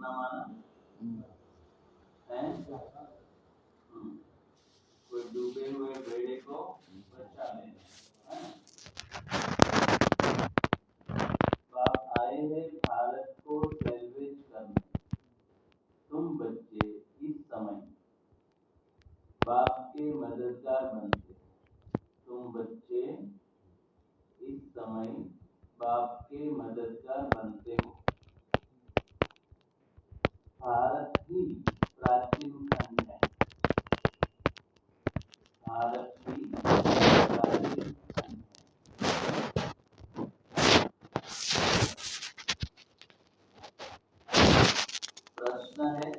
अपना माना है। कोई डूबे हुए बेड़े को बचा लेना है। बाप आए हैं भारत को सैल्वेज करने, तुम बच्चे इस समय बाप के मददगार बनते, तुम बच्चे इस समय बाप के मददगार बनते हो। भारत ही प्राचीन खंड है, भारत ही प्राचीन खंड है। प्रश्न है,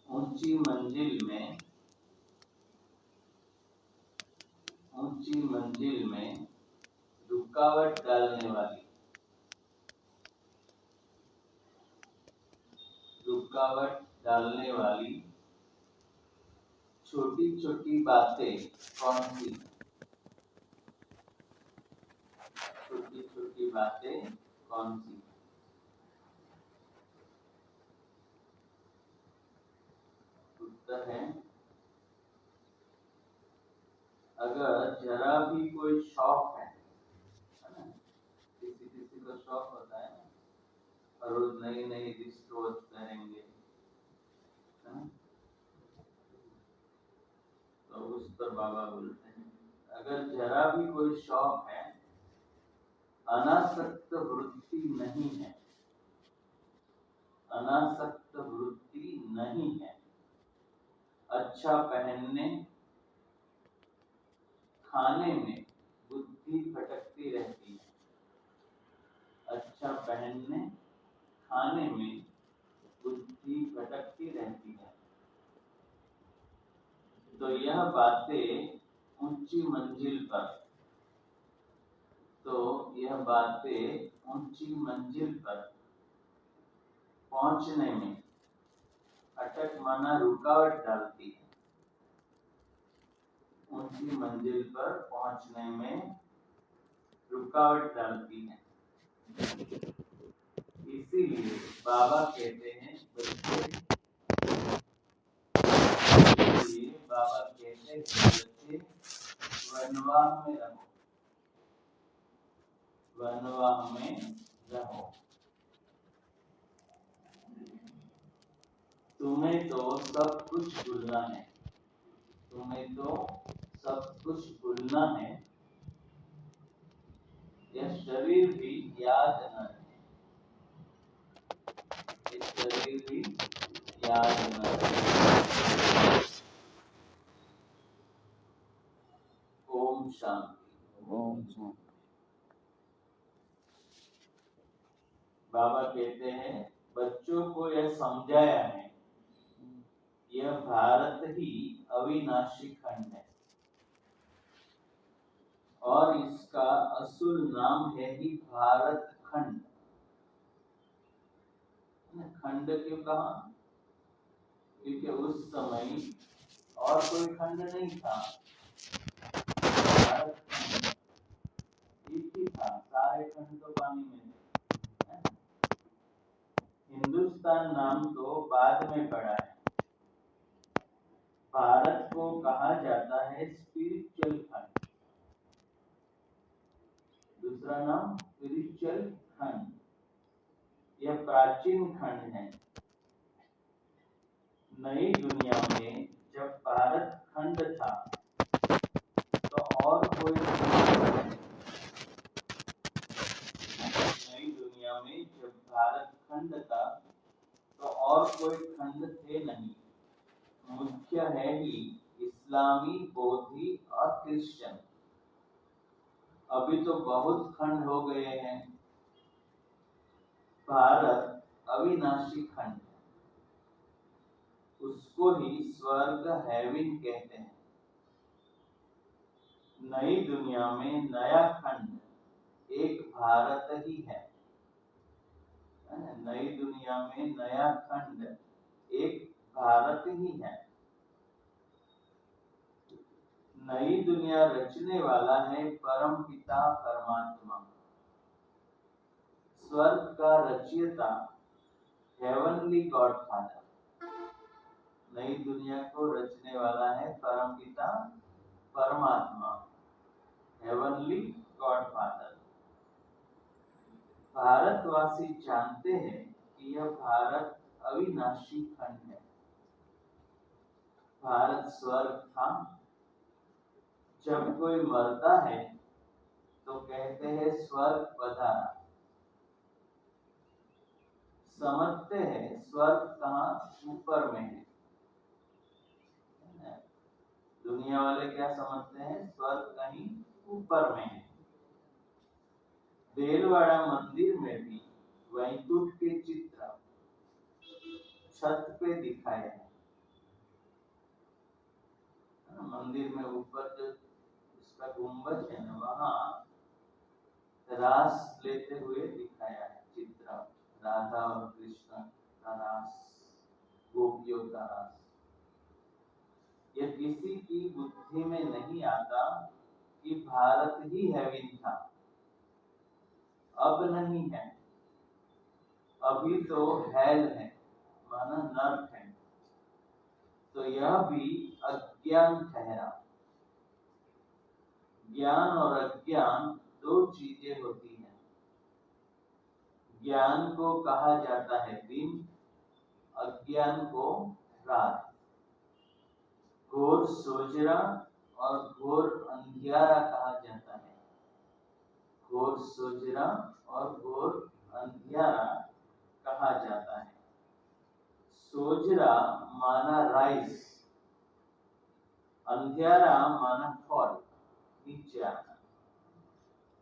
ऊंची मंजिल में रुकावट डालने वाली छोटी छोटी बातें कौन सी? छोटी छोटी बातें कौन सी? उत्तर है, अगर जरा भी कोई शौक है ना, किसी को शौक होता है ना, और रोज नई नई रिस्ट वॉच पहनेंगे है? तो उस पर बाबा बोलते हैं, अगर जरा भी कोई शौक है, अनासक्त वृत्ति नहीं है, अनासक्त वृत्ति नहीं है, अच्छा पहनने खाने में बुद्धि भटकती रहती है, अच्छा पहनने खाने में बुद्धि भटकती रहती है। तो यह बातें ऊंची मंजिल पर, तो यह बातें ऊंची मंजिल पर पहुंचने में, अटक माना रुकावट डालती है, ऊंची मंजिल पर पहुंचने में रुकावट डालती है। इसीलिए बाबा कहते हैं बच्चे, इसीलिए बाबा कहते हैं बच्चे वनवाह में रहो, वनवाह में रहो। तुम्हें तो सब कुछ भूलना है, तुम्हें तो सब कुछ भूलना है, यह शरीर भी याद न रहे, यह शरीर भी याद न रहे। ओम शांति। ओम शांति। बाबा कहते हैं बच्चों को यह समझाया है, यह भारत ही अविनाशी खंड है और इसका असुल नाम है ही भारत खंड। खंड क्यों कहा? क्योंकि उस समय और कोई खंड नहीं था, भारत खंड एक ही था, सारे खंड तो पानी में थे। हिंदुस्तान नाम तो बाद में पड़ा है। भारत को कहा जाता है स्पिरिचुअल खंड, दूसरा नाम स्पिरिचुअल खंड, यह प्राचीन खंड है। नई दुनिया में जब भारत खंड था तो और कोई नई दुनिया में जब भारत खंड था तो और कोई खंड थे नहीं, मुख्य है ही इस्लामी, बौद्धी और क्रिश्चियन। अभी तो बहुत खंड हो गए हैं। भारत अविनाशी खंड है, उसको ही स्वर्ग हेवन कहते हैं। नई दुनिया में नया खंड एक भारत ही है, नई दुनिया में नया खंड एक भारत ही है। नई दुनिया रचने वाला है परम पिता परमात्मा। स्वर्ग का रचयिता हेवनली गॉड फादर, नई दुनिया को रचने वाला है परमपिता परमात्मा, हेवनली गॉड फादर। भारतवासी जानते हैं कि यह भारत अविनाशी खंड है। भारत स्वर्ग था। जब कोई मरता है तो कहते हैं स्वर्ग पधारा। समझते हैं स्वर्ग कहाँ, ऊपर में है। दुनिया वाले क्या समझते हैं, स्वर्ग कहीं ऊपर में है। देलवाड़ा मंदिर में भी वैकुंठ के चित्र छत पे दिखाए हैं। मंदिर में ऊपर जो उसका गुंबज है ना, वहाँ रास लेते हुए दिखाया है चित्र, राधा और कृष्ण का रास, गोपियों का रास। यह किसी की बुद्धि में नहीं आता कि भारत ही हेवन था। अब नहीं है, अभी तो हेल है, माना नर्क है। तो यह भी अज्ञान ठहरा। ज्ञान और अज्ञान दो चीजें होती हैं। ज्ञान को कहा जाता है दिन, अज्ञान को रात। घोर सोजरा और घोर अंधियारा कहा जाता है। घोर सोजरा और घोर अंधियारा कहा जाता है। सोजरा माना राइस, अंधियारा माना फॉल, नीचे आना।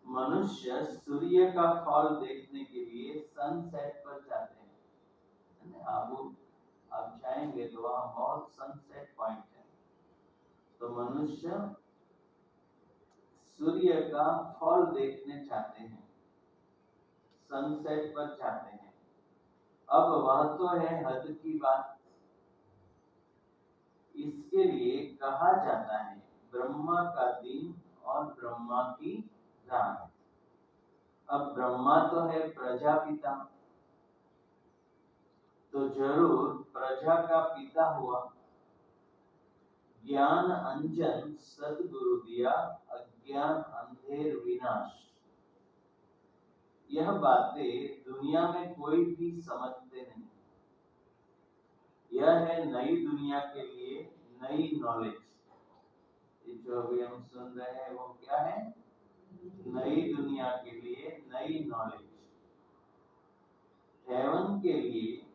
मनुष्य सूर्य का फॉल देखने के लिए सनसेट पर जाते हैं। आप जाएंगे तो वहाँ बहुत सनसेट पॉइंट है। तो मनुष्य सूर्य का फॉल देखने चाहते हैं, सनसेट पर जाते हैं। अब वह तो है हद की बात। इसके लिए कहा जाता है ब्रह्मा का दिन और ब्रह्मा की रात। अब ब्रह्मा तो है प्रजापिता, तो जरूर प्रजा का पिता हुआ। ज्ञान अंजन सद्गुरु दिया, अज्ञान अंधेर विनाश। यह बातें दुनिया में कोई भी समझते नहीं। यह है नई दुनिया के लिए नई नॉलेज। जो अभी हम सुन रहे हैं वो क्या है, नई दुनिया के लिए नई नॉलेज। हेवन के लिए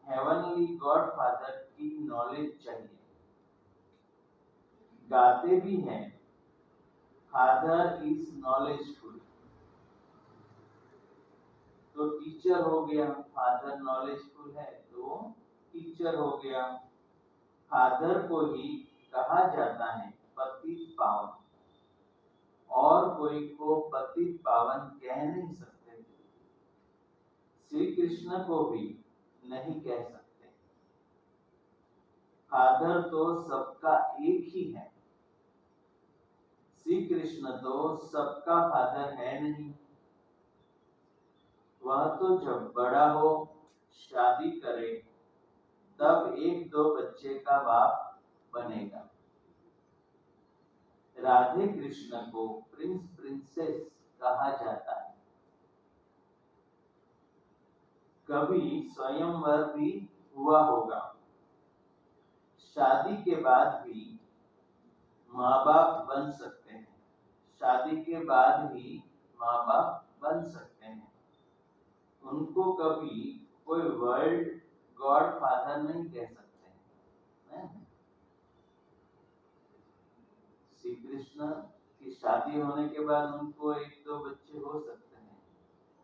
हेवनली गॉड फादर की नॉलेज चाहिए। गाते भी हैं फादर इज नॉलेजफुल, तो टीचर हो गया। फादर नॉलेजफुल है तो टीचर हो गया। फादर को ही कहा जाता है पतित पावन, और कोई को पतित पावन कह नहीं सकते। श्री कृष्ण को भी नहीं कह सकते। फादर तो सबका एक ही है। श्री कृष्ण तो सबका फादर है नहीं। वह तो जब बड़ा हो, शादी करे, तब एक दो बच्चे का बाप बनेगा। राधे कृष्ण को प्रिंस प्रिंसेस कहा जाता है। कभी स्वयंवर भी हुआ होगा। शादी के बाद भी माँ बाप बन सकते हैं। शादी के बाद भी माँ बाप बन सकते हैं। उनको कभी कोई वर्ल्ड गॉड फादर नहीं कह सकते हैं। श्री कृष्ण की शादी होने के बाद उनको एक दो बच्चे हो सकते हैं,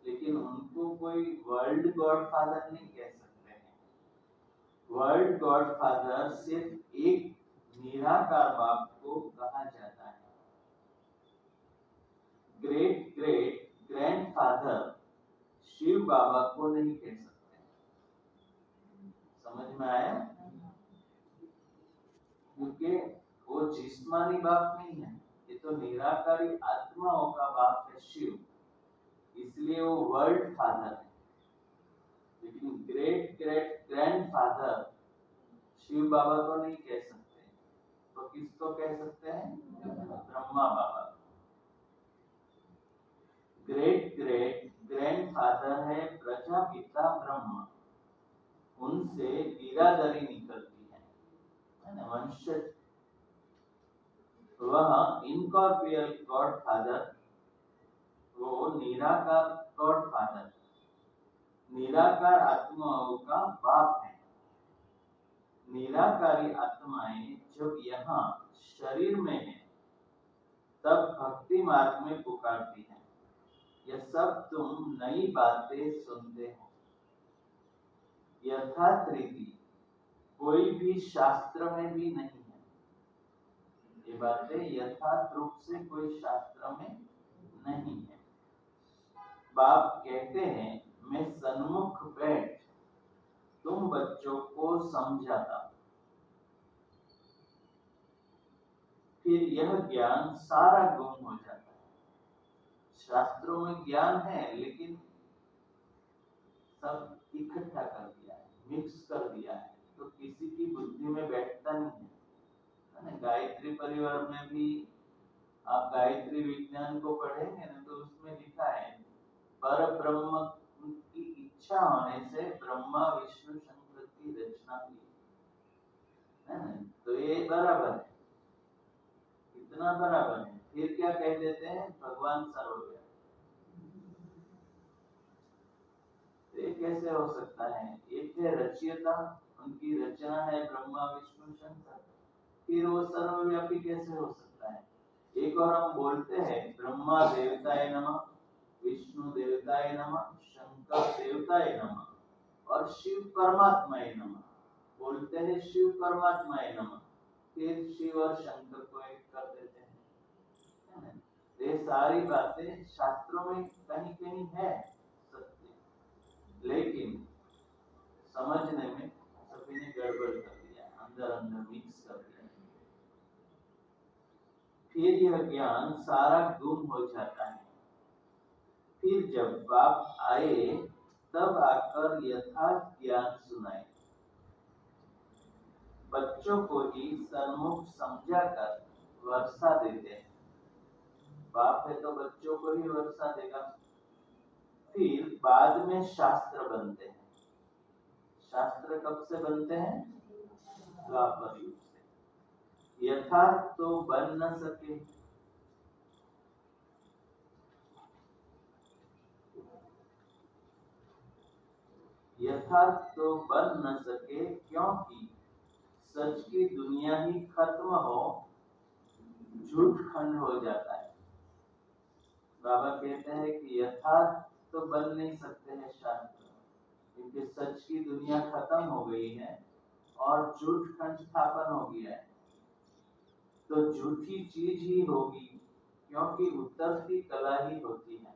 लेकिन उनको कोई वर्ल्ड गॉड फादर नहीं कह सकते हैं। वर्ल्ड गॉड फादर सिर्फ एक निराकार बाप को कहा जाता है। ग्रेट ग्रेट ग्रैंडफादर शिव बाबा को नहीं कह सकते। समझ में आया? क्योंकि वो जिस्मानी बाप नहीं है, ये तो निराकारी आत्माओं का बाप है शिव। इसलिए वो वर्ल्ड फादर है। लेकिन ग्रेट ग्रेट ग्रैंडफादर शिव बाबा को नहीं कह सकते, तो किसको कह सकते हैं? ब्रह्मा बाबा। ग्रेट ग्रेट ग्रैंडफादर है प्रजापिता ब्रह्मा, उनसे बिरादरी निकलती है ना वंश। वह इनकॉर्पोरियल गॉड फादर, वो निराकार गॉड फादर, निराकार आत्माओं का बाप है। निराकारी आत्माएं जब यहाँ शरीर में है तब भक्ति मार्ग में पुकारती हैं, यह सब तुम नई बातें सुनते हो। यथार्थ रीति कोई भी शास्त्र में भी नहीं है। ये बातें यथार्थ रूप से कोई शास्त्र में नहीं है। बाप कहते हैं मैं सन्मुख बैठ तुम बच्चों को समझाता, फिर यह ज्ञान सारा गुम हो जाता है। शास्त्रों में ज्ञान है लेकिन सब इकट्ठा कर दिया है, मिक्स कर दिया है, तो किसी की बुद्धि में बैठता नहीं है। गायत्री परिवार में भी आप गायत्री विज्ञान को पढ़ेंगे ना तो उसमें लिखा है पर ब्रह्म की इच्छा होने से ब्रह्मा विष्णु शंकर की रचना की है ना। तो ये बराबर है, इतना बराबर है। फिर क्या कह देते हैं भगवान सर्वव्यापी। तो ये कैसे हो सकता है? एक है रचयिता, उनकी रचना है ब्रह्मा विष्णु शंकर, फिर वो सर्वव्यापी कैसे हो सकता है? एक और हम बोलते हैं ब्रह्मा देवताय नमः, विष्णु देवताय नमः, शंकर देवताय नमः और शिव परमात्माय नमः। बोलते हैं शिव परमात्माय नमः, फिर शिव और शंकर को एक कर देते हैं। ये सारी बातें शास्त्रों में कहीं कहीं है सत्य, लेकिन समझने में सभी ने गड़बड़ कर दिया, अंदर अंदर मिक्स कर दिया। फिर यह ज्ञान सारा गुम हो जाता है। फिर जब बाप आए तब आकर यथार्थ ज्ञान सुनाए, बच्चों को ही सन्मुख समझा कर वर्षा देते हैं। बाप है तो बच्चों को ही वर्षा देगा। फिर बाद में शास्त्र बनते हैं। शास्त्र कब से बनते हैं? द्वापर युग से। यथार्थ तो बन न सके, यथार्थ तो बन न सके क्योंकि सच की दुनिया ही खत्म हो, झूठ खंड हो जाता है। बाबा कहते हैं कि यथार्थ तो बन नहीं सकते हैं शास्त्र, क्योंकि सच की दुनिया खत्म हो गई है और झूठ खंड स्थापन हो गया है। तो झूठी चीज ही होगी, क्योंकि उतरती कला ही होती है।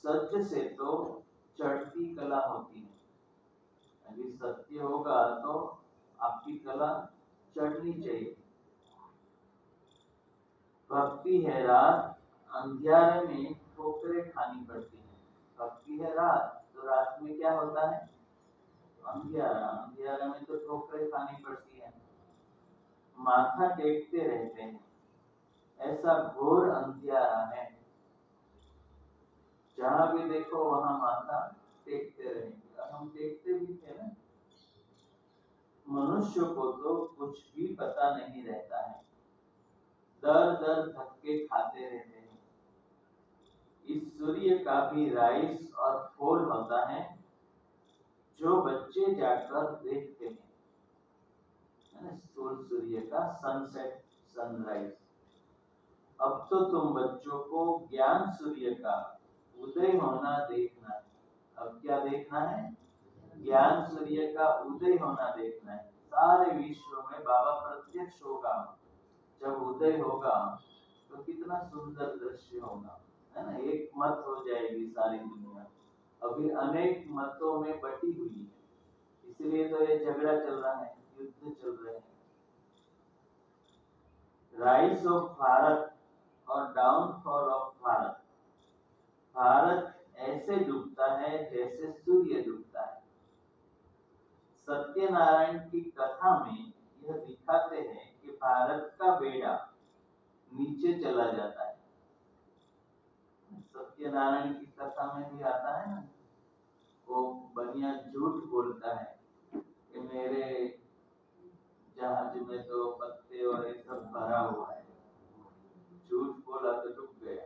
सच से तो चढ़ती कला होती है। यदि सत्य होगा तो आपकी कला चढ़नी चाहिए। भक्ति है रात, अंधियारे में ठोकरें खानी पड़ती है। भक्ति है रात, तो रात में क्या होता है? अंधियारा, अंधियारा में तो ठोकरें खानी पड़ती है, माथा टेकते रहते हैं। ऐसा घोर अंधियारा है, जहां भी देखो वहां माथा टेकते रहेंगे। और हम टेकते भी थे ना। मनुष्य को तो कुछ भी पता नहीं रहता है, दर दर धक्के खाते रहते हैं। इस सूर्य का भी राइज और फॉल होता है, जो बच्चे जाकर देखते हैं। स्थूल सूर्य का सनसेट सनराइज। अब तो तुम बच्चों को ज्ञान सूर्य का उदय होना देखना है। अब क्या देखना है? ज्ञान सूर्य का उदय होना देखना है। सारे विश्व में बाबा प्रत्यक्ष होगा। जब उदय होगा तो कितना सुंदर दृश्य होगा, है ना। एक मत हो जाएगी सारी दुनिया। अभी अनेक मतों में बटी हुई है, इसलिए तो ये झगड़ा चल रहा है, युद्ध चल रहे हैं। राइज ऑफ भारत और डाउनफॉल ऑफ भारत। भारत ऐसे डूबता है जैसे सूर्य डूबता है। सत्यनारायण की कथा में यह दिखाते हैं कि भारत का बेड़ा नीचे चला जाता है। सत्यनारायण की कथा में भी आता है ना, वो बनिया झूठ बोलता है कि मेरे जहाज में तो पत्ते और ये सब भरा हुआ है, झूठ बोला तो डूब गया।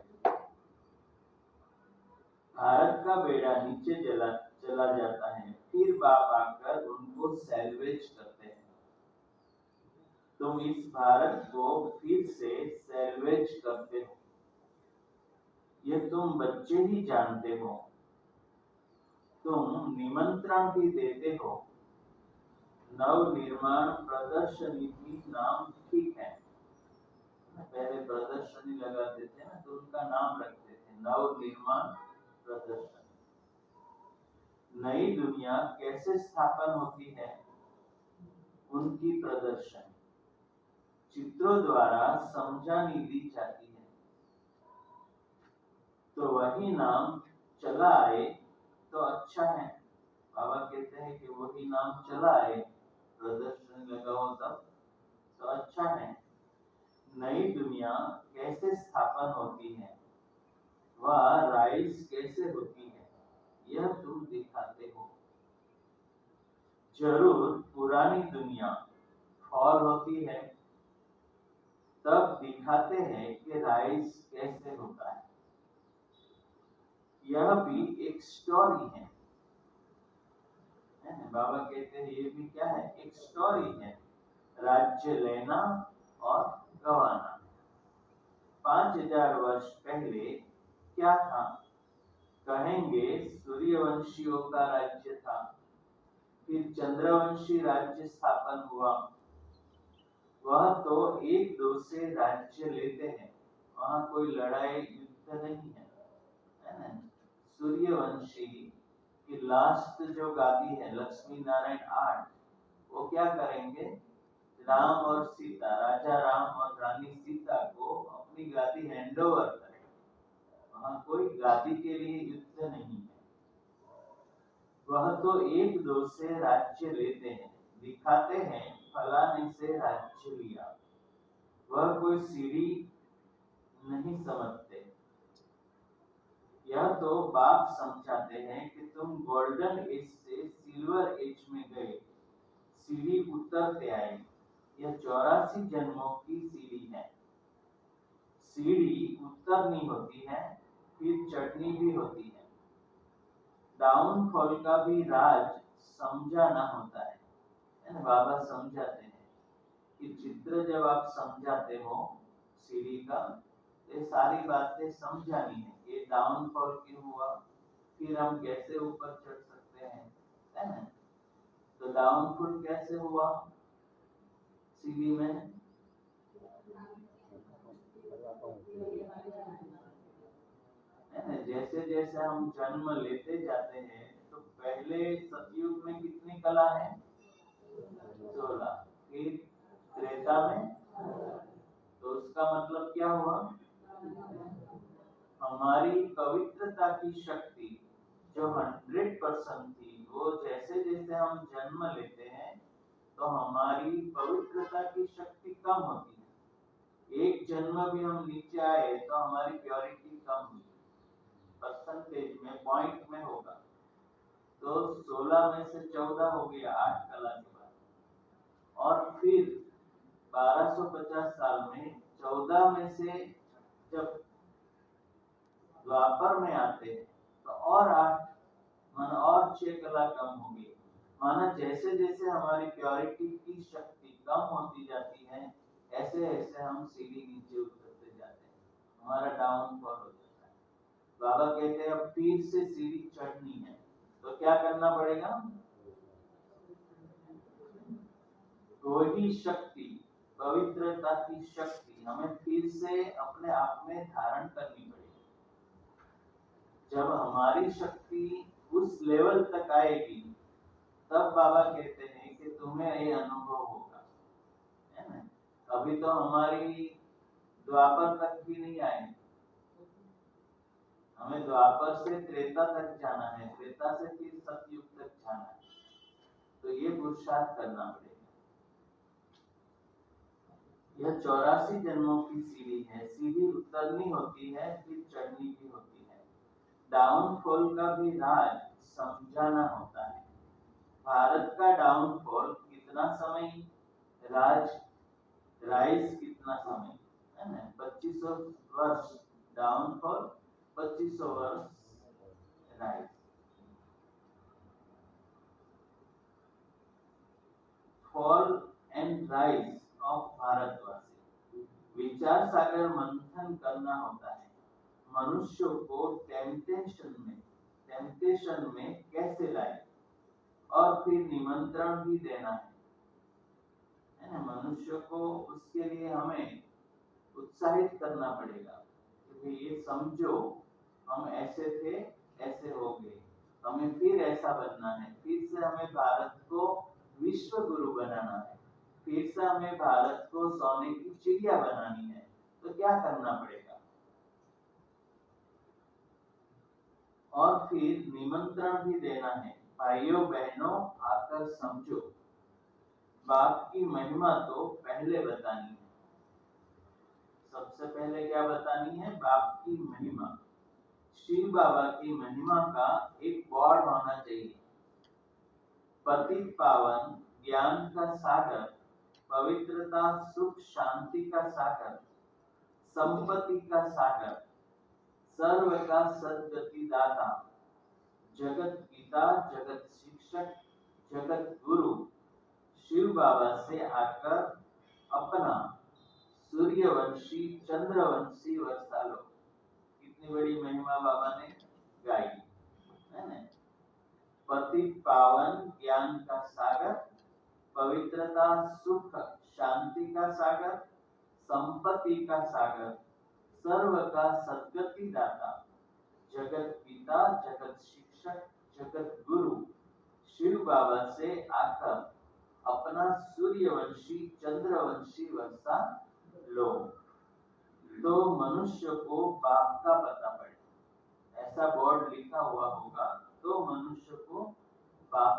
भारत का बेड़ा नीचे चला जाता है, फिर बाप आकर उनको सैल्वेज करते हैं। तुम इस भारत को फिर से सैल्वेज करते हो, यह तुम बच्चे ही जानते हो। तुम निमंत्रण भी देते हो। नव निर्माण प्रदर्शनी भी नाम ठीक है। पहले प्रदर्शनी लगाते थे ना, तो उनका नाम रखते थे नव निर्माण प्रदर्शनी। नई दुनिया कैसे स्थापन होती है, उनकी प्रदर्शनी चित्रों द्वारा समझानी दी जाती है। तो वही नाम चला आए तो अच्छा है। बाबा कहते हैं कि वही नाम चला आए, प्रदर्शनी लगाओ तब तो अच्छा है। नई दुनिया कैसे स्थापन होती है, वह राइज कैसे होती है, यह तुम दिखाते हो। जरूर पुरानी दुनिया फॉल होती है, तब दिखाते हैं कि राइज कैसे होता है। यह भी एक स्टोरी है। बाबा कहते हैं ये भी क्या है, एक स्टोरी है। राज्य लेना और गवाना। 5000 वर्ष पहले क्या था, कहेंगे सूर्यवंशियों का राज्य था, फिर चंद्रवंशी राज्य स्थापन हुआ। वह तो एक दो से राज्य लेते हैं, वहां कोई लड़ाई युद्ध नहीं है ना। सूर्यवंशी की लास्ट जो गादी है लक्ष्मी नारायण 8, वो क्या करेंगे, राम और सीता, राजा राम और रानी सीता को अपनी गादी हैंडओवर करेंगे। वहां कोई गादी के लिए युद्ध नहीं है। वह तो एक दो से राज्य लेते हैं, दिखाते हैं फलाने से राज्य लिया। वह कोई सीढ़ी नहीं समझते। यह तो बाप समझाते हैं कि तुम गोल्डन एज से सिल्वर एज में गए, सीढ़ी उतरते आए। यह 84 जन्मों की सीढ़ी है। सीढ़ी उतरनी होती है, फिर चढ़नी भी होती है। डाउनफॉल का भी राज समझाना होता है ना। बाबा समझाते हैं कि चित्र जब आप समझाते हो सीढ़ी का, ये सारी बातें समझानी है। ये डाउनफॉल क्यों हुआ, फिर हम कैसे ऊपर चढ़ सकते हैं, है ना। तो डाउनफॉल कैसे हुआ सीढ़ी में, है ना। जैसे जैसे हम जन्म लेते जाते हैं, तो पहले सतयुग में कितनी कला है, 16, फिर त्रेता में, तो उसका मतलब क्या हुआ, हमारी पवित्रता की शक्ति जो 100% थी, वो जैसे जैसे हम जन्म लेते हैं तो हमारी पवित्रता की शक्ति कम होती है। एक जन्म भी हम नीचे आए तो हमारी प्योरिटी कम हुई, परसेंटेज में, पॉइंट में होगा। तो 16 में से 14 हो गया 8 कला के बाद, और फिर 1250 साल में 14 में से जब द्वापर में आते हैं तो और 8 माना और 6 कला कम होगी। माना जैसे जैसे हमारी प्योरिटी की शक्ति कम होती जाती है, ऐसे ऐसे हम सीढ़ी नीचे उतरते जाते हैं, हमारा डाउनफॉल हो जाता है। बाबा कहते हैं अब फिर से सीढ़ी चढ़नी है, तो क्या करना पड़ेगा, वही शक्ति, पवित्रता की शक्ति हमें फिर से अपने आप में धारण करनी पड़ेगी। जब हमारी शक्ति उस लेवल तक आएगी, तब बाबा कहते हैं कि तुम्हें ये अनुभव होगा, है ना। अभी तो हमारी द्वापर तक भी नहीं आए, हमें द्वापर से त्रेता तक जाना है, त्रेता से फिर सतयुग तक जाना है, तो ये पुरुषार्थ करना पड़ेगा। यह 84 जन्मों की सीढ़ी है, सीढ़ी उतरनी होती है फिर चढ़नी भी होती है, डाउनफॉल का भी राज समझाना होता है। भारत का डाउनफॉल कितना समय, राज राइज कितना समय, है ना, 2500 वर्ष डाउनफॉल, 2500 वर्ष rise. Fall and rise of भारतवासी, विचार सागर मंथन करना होता है, मनुष्य को टेम्पटेशन में कैसे लाए, और फिर निमंत्रण भी देना है ना, मनुष्य को उसके लिए हमें उत्साहित करना पड़ेगा कि ये समझो हम ऐसे थे, ऐसे हो गए, हमें फिर ऐसा बनना है, फिर से हमें भारत को विश्व गुरु बनाना है, फिर से हमें भारत को सोने की चिड़िया बनानी है, तो क्या करना पड़ेगा। और फिर निमंत्रण भी देना है, भाइयों बहनों आकर समझो, बाप की महिमा तो पहले बतानी है, सबसे पहले क्या बतानी है, बाप की महिमा। शिव बाबा की महिमा का एक बोर्ड होना चाहिए, पतित पावन ज्ञान का सागर, पवित्रता सुख शांति का सागर, संपत्ति का सागर, सर्व का सद्गति दाता, जगत पिता, जगत शिक्षक, जगत गुरु, शिव बाबा से आकर अपना सूर्यवंशी चंद्रवंशी वर्षा लो। कितनी बड़ी महिमा बाबा ने गाई है ना, पतित पावन ज्ञान का सागर, पवित्रता सुख शांति का सागर, संपत्ति का सागर, सर्व का सद्गति दाता, जगत पिता, जगत शिक्षक, जगत गुरु, शिव बाबा से आकर अपना सूर्यवंशी चंद्रवंशी वर्षा लो, तो मनुष्य को बाप का पता पड़े, ऐसा बोर्ड लिखा हुआ होगा तो मनुष्य को बाप